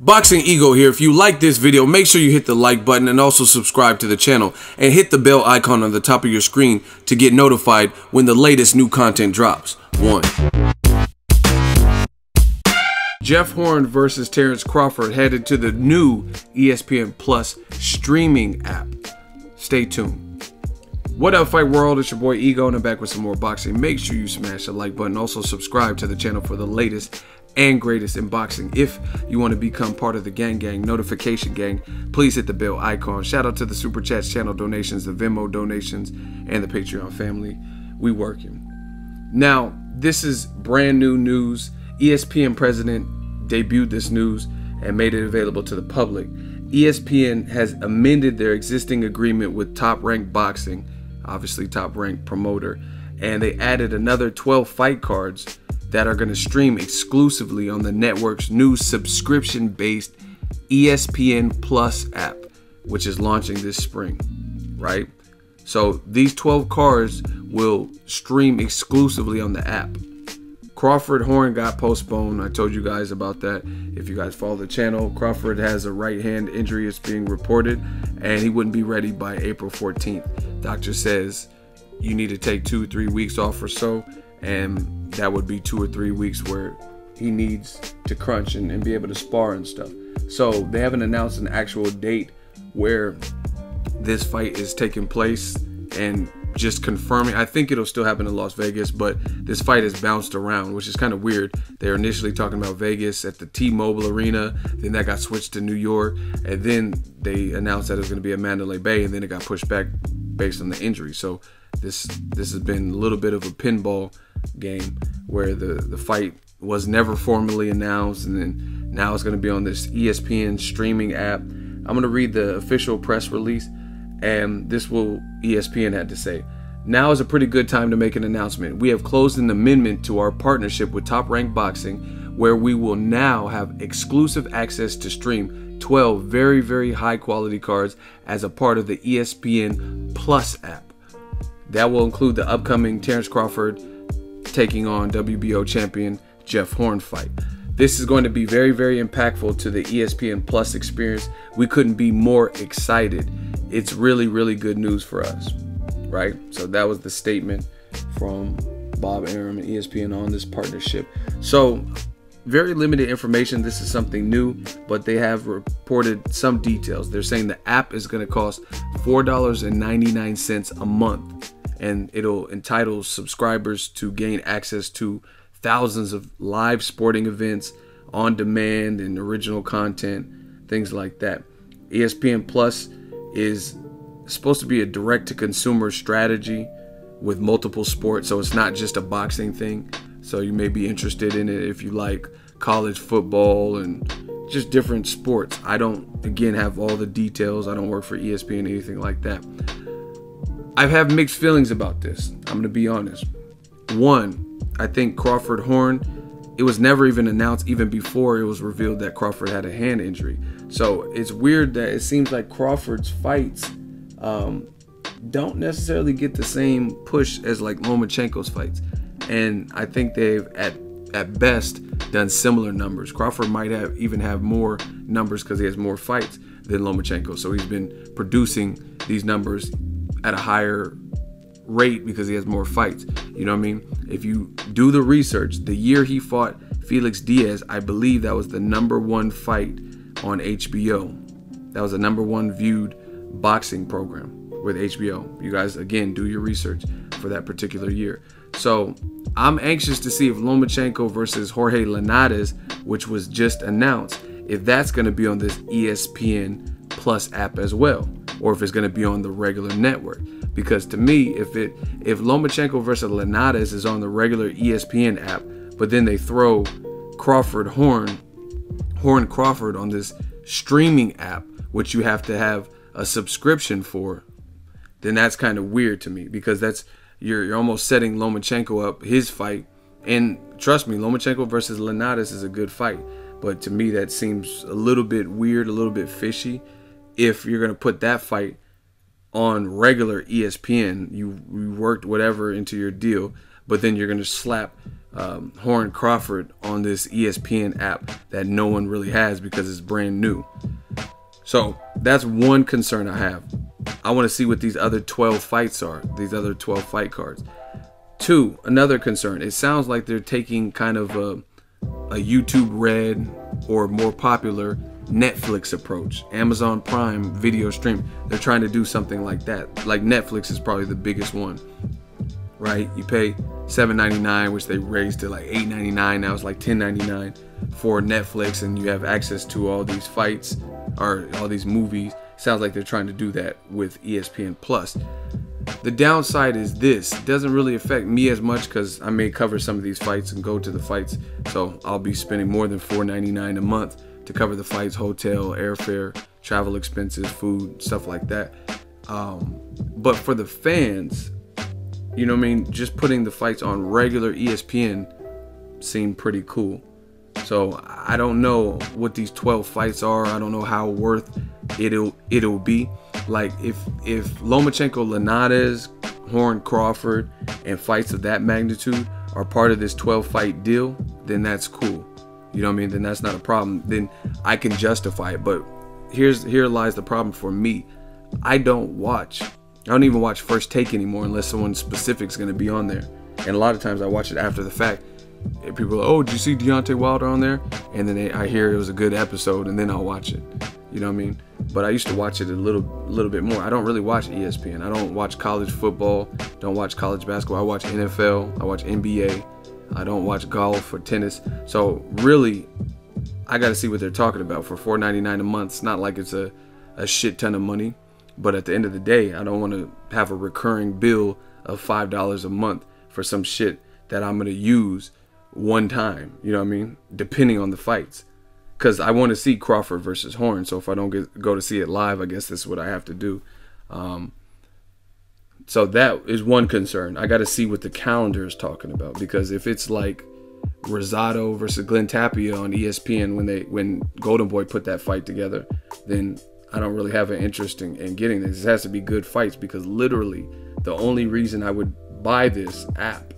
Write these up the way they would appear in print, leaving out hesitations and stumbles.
Boxing Ego here. If you like this video, make sure you hit the like button and also subscribe to the channel and hit the bell icon on the top of your screen to get notified when the latest new content drops. 1. Jeff Horn versus Terence Crawford headed to the new ESPN Plus streaming app. Stay tuned. What up, Fight World? It's your boy Ego, and I'm back with some more boxing. Make sure you smash the like button. Also subscribe to the channel for the latest and greatest in boxing. If you want to become part of the gang notification gang, please hit the bell icon. Shout out to the Super Chats channel donations, the Venmo donations, and the Patreon family. We working. Now, this is brand new news. ESPN president debuted this news and made it available to the public. ESPN has amended their existing agreement with Top Rank Boxing, obviously Top Rank promoter, and they added another 12 fight cards that are going to stream exclusively on the network's new subscription-based ESPN Plus app, which is launching this spring, right? So these 12 cards will stream exclusively on the app. Crawford Horn got postponed. I told you guys about that. If you guys follow the channel, Crawford has a right hand injury. It's being reported, and he wouldn't be ready by April 14th. Doctor says you need to take 2-3 weeks off or so, and that would be 2 or 3 weeks where he needs to crunch and be able to spar and stuff. So they haven't announced an actual date where this fight is taking place, and just confirming, I think it'll still happen in Las Vegas, but this fight has bounced around, which is kind of weird. They were initially talking about Vegas at the T-Mobile Arena, then that got switched to New York, and then they announced that it was going to be at Mandalay Bay, and then it got pushed back based on the injury. So this has been a little bit of a pinball game where the fight was never formally announced, and then now it's going to be on this ESPN streaming app. I'm going to read the official press release, and this will ESPN had to say. Now is a pretty good time to make an announcement. We have closed an amendment to our partnership with Top Rank Boxing, where we will now have exclusive access to stream 12 very, very high quality cards as a part of the ESPN Plus app. That will include the upcoming Terence Crawford taking on WBO champion Jeff Horn fight. This is going to be very, very impactful to the ESPN Plus experience. We couldn't be more excited. It's really, really good news for us, right? So that was the statement from Bob Arum and ESPN on this partnership. So very limited information. This is something new, but they have reported some details. They're saying the app is going to cost $4.99 a month, and it'll entitle subscribers to gain access to thousands of live sporting events, on demand and original content, things like that. ESPN Plus is supposed to be a direct-to-consumer strategy with multiple sports, so it's not just a boxing thing. So you may be interested in it if you like college football and just different sports. I don't, again, have all the details. I don't work for ESPN or anything like that. I have mixed feelings about this. I'm going to be honest. One, I think Crawford Horn, it was never even announced even before it was revealed that Crawford had a hand injury. So it's weird that it seems like Crawford's fights don't necessarily get the same push as like Lomachenko's fights. And I think they've at best done similar numbers. Crawford might even have more numbers because he has more fights than Lomachenko. So he's been producing these numbers at a higher rate because he has more fights. You know what I mean? If you do the research, the year he fought Felix Diaz, I believe that was the #1 fight on HBO. That was the #1 viewed boxing program with HBO. You guys, again, do your research for that particular year. So I'm anxious to see if Lomachenko versus Jorge Linares, which was just announced, if that's going to be on this ESPN Plus app as well, or if it's going to be on the regular network. Because to me, if Lomachenko versus Linares is on the regular ESPN app, but then they throw Horn Crawford on this streaming app, which you have to have a subscription for, then that's kind of weird to me, because that's you're almost setting Lomachenko up, his fight. And trust me, Lomachenko versus Linares is a good fight, but to me that seems a little bit weird, a little bit fishy. If you're going to put that fight on regular ESPN, you worked whatever into your deal, but then you're going to slap Horn Crawford on this ESPN app that no one really has because it's brand new. So that's one concern I have. I want to see what these other 12 fights are, these other 12 fight cards. Two, another concern. It sounds like they're taking kind of a YouTube Red or more popular Netflix approach. Amazon Prime video stream. They're trying to do something like that. Like Netflix is probably the biggest one, right? You pay $7.99, which they raised to like $8.99. Now it's like $10.99 for Netflix, and you have access to all these fights or all these movies. Sounds like they're trying to do that with ESPN Plus. The downside is this doesn't really affect me as much because I may cover some of these fights and go to the fights. So I'll be spending more than $4.99 a month to cover the fights, hotel, airfare, travel expenses, food, stuff like that. But for the fans, you know what I mean? Just putting the fights on regular ESPN seemed pretty cool. So I don't know what these 12 fights are. I don't know how worth it'll be. Like if Lomachenko, Linares, Horn, Crawford, and fights of that magnitude are part of this 12 fight deal, then that's cool. You know what I mean? Then that's not a problem. Then I can justify it. But here lies the problem for me. I don't even watch First Take anymore unless someone specific is going to be on there. And a lot of times I watch it after the fact. And people are like, oh, did you see Deontay Wilder on there? And then I hear it was a good episode, and then I'll watch it. You know what I mean? But I used to watch it a little bit more. I don't really watch ESPN. I don't watch college football. Don't watch college basketball. I watch NFL. I watch NBA. I don't watch golf or tennis. So really, I got to see what they're talking about for $4.99 a month. It's not like it's a shit ton of money. But at the end of the day, I don't want to have a recurring bill of $5 a month for some shit that I'm going to use one time. You know what I mean? Depending on the fights. Because I want to see Crawford versus Horn. So if I don't go to see it live, I guess this is what I have to do. So that is one concern. I got to see what the calendar is talking about. Because if it's like Rosado versus Glenn Tapia on ESPN when Golden Boy put that fight together, then I don't really have an interest in getting this. It has to be good fights, because literally the only reason I would buy this app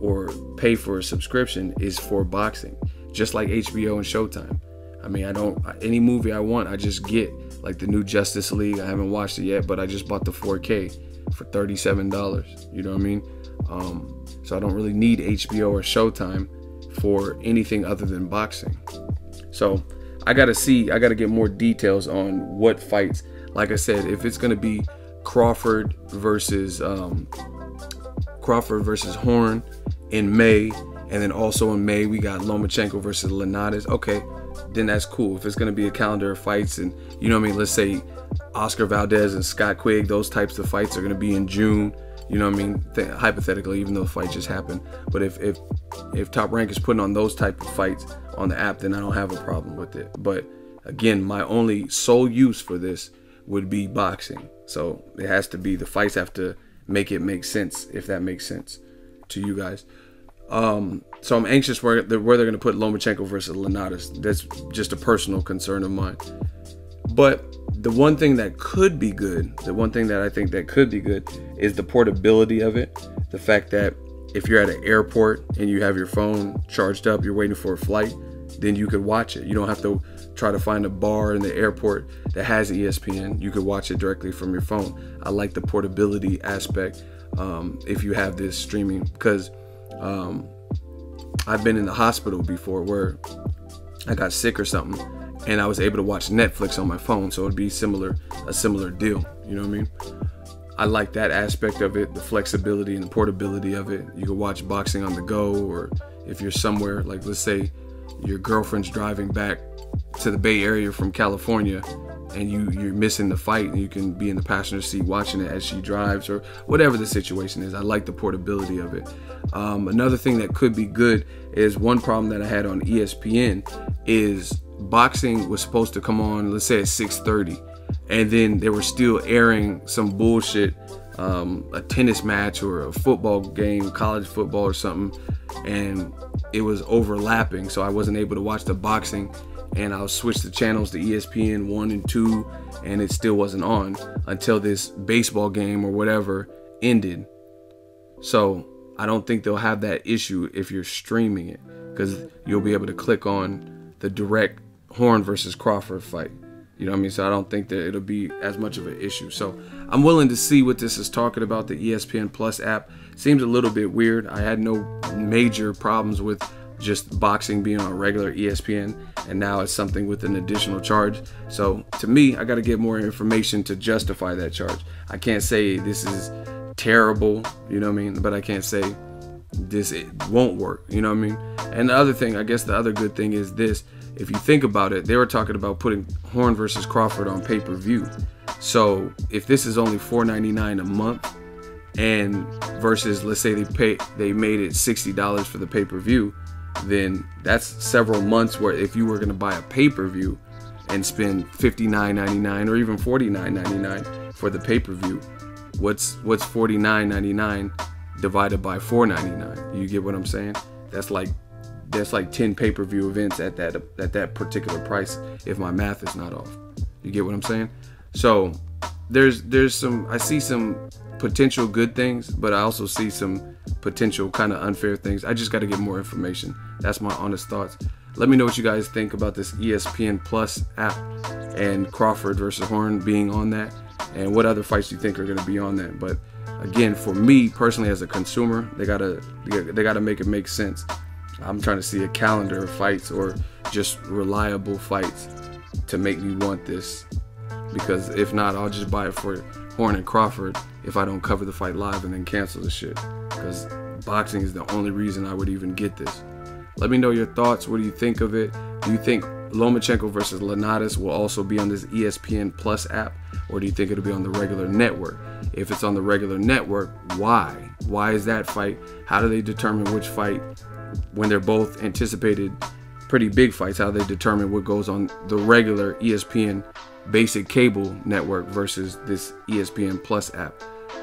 or pay for a subscription is for boxing, just like HBO and Showtime. I mean, any movie I want, I just get, like the new Justice League. I haven't watched it yet, but I just bought the 4K for $37. You know what I mean? So I don't really need HBO or Showtime for anything other than boxing. So I gotta get more details on what fights. Like I said, if it's gonna be Crawford versus Horn in May, and then also in May we got Lomachenko versus Linares. Okay, then that's cool. If it's gonna be a calendar of fights, and you know what I mean, let's say Oscar Valdez and Scott Quigg, those types of fights are gonna be in June. You know what I mean? Hypothetically, even though the fight just happened. But if Top Rank is putting on those type of fights on the app, then I don't have a problem with it. But again, my only sole use for this would be boxing. So it has to be, the fights have to make it make sense, if that makes sense to you guys. So I'm anxious where they're going to put Lomachenko versus Linares. That's just a personal concern of mine. But the one thing that could be good, the one thing that I think that could be good is the portability of it. The fact that if you're at an airport and you have your phone charged up, you're waiting for a flight, then you could watch it. You don't have to try to find a bar in the airport that has ESPN. You could watch it directly from your phone. I like the portability aspect if you have this streaming, because I've been in the hospital before where I got sick or something, and I was able to watch Netflix on my phone, so it'd be a similar deal. You know what I mean? I like that aspect of it, the flexibility and the portability of it. You can watch boxing on the go, or if you're somewhere, like let's say your girlfriend's driving back to the Bay Area from California, and you're missing the fight, and you can be in the passenger seat watching it as she drives, or whatever the situation is. I like the portability of it. Another thing that could be good is, one problem that I had on ESPN is boxing was supposed to come on, let's say at 6:30, and then they were still airing some bullshit, a tennis match or a football game, college football or something, and it was overlapping, so I wasn't able to watch the boxing, and I'll switch the channels to ESPN 1 and 2, and it still wasn't on until this baseball game or whatever ended. So I don't think they'll have that issue if you're streaming it, because you'll be able to click on the direct Horn versus Crawford fight. You know what I mean? So I don't think that it'll be as much of an issue. So I'm willing to see what this is talking about. The ESPN Plus app seems a little bit weird. I had no major problems with just boxing being on regular ESPN, and now it's something with an additional charge. So to me, I got to get more information to justify that charge. I can't say this is terrible, you know what I mean? But I can't say it won't work, you know what I mean? And the other thing, I guess the other good thing is this. If you think about it, they were talking about putting Horn versus Crawford on pay-per-view. So if this is only $4.99 a month, and versus, let's say they made it $60 for the pay-per-view, then that's several months where if you were going to buy a pay-per-view and spend $59.99 or even $49.99 for the pay-per-view, what's $49.99 divided by $4.99? You get what I'm saying? That's like 10 pay-per-view events at that particular price, if my math is not off. You get what I'm saying? So there's some, I see some potential good things, but I also see some potential kind of unfair things. I just got to get more information. That's my honest thoughts. Let me know what you guys think about this ESPN Plus app and Crawford versus Horn being on that, and what other fights you think are going to be on that. But again, for me personally as a consumer, they gotta make it make sense. I'm trying to see a calendar of fights or just reliable fights to make me want this, because if not, I'll just buy it for Horn and Crawford if I don't cover the fight live and then cancel the shit, because boxing is the only reason I would even get this. Let me know your thoughts. What do you think of it? Do you think Lomachenko versus Linares will also be on this ESPN Plus app, or do you think it'll be on the regular network? If it's on the regular network, why? Why is that fight? How do they determine which fight, when they're both anticipated pretty big fights? How do they determine what goes on the regular ESPN basic cable network versus this ESPN Plus app?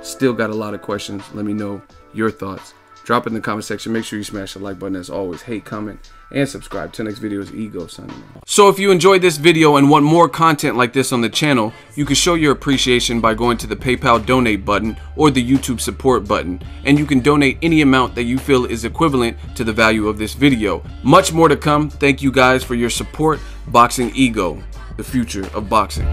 Still got a lot of questions. Let me know your thoughts. Drop it in the comment section. Make sure you smash the like button as always. Hate, comment, and subscribe. Till next video is Ego signing off. So if you enjoyed this video and want more content like this on the channel, you can show your appreciation by going to the PayPal donate button or the YouTube support button, and you can donate any amount that you feel is equivalent to the value of this video. Much more to come. Thank you guys for your support. Boxing Ego, the future of boxing.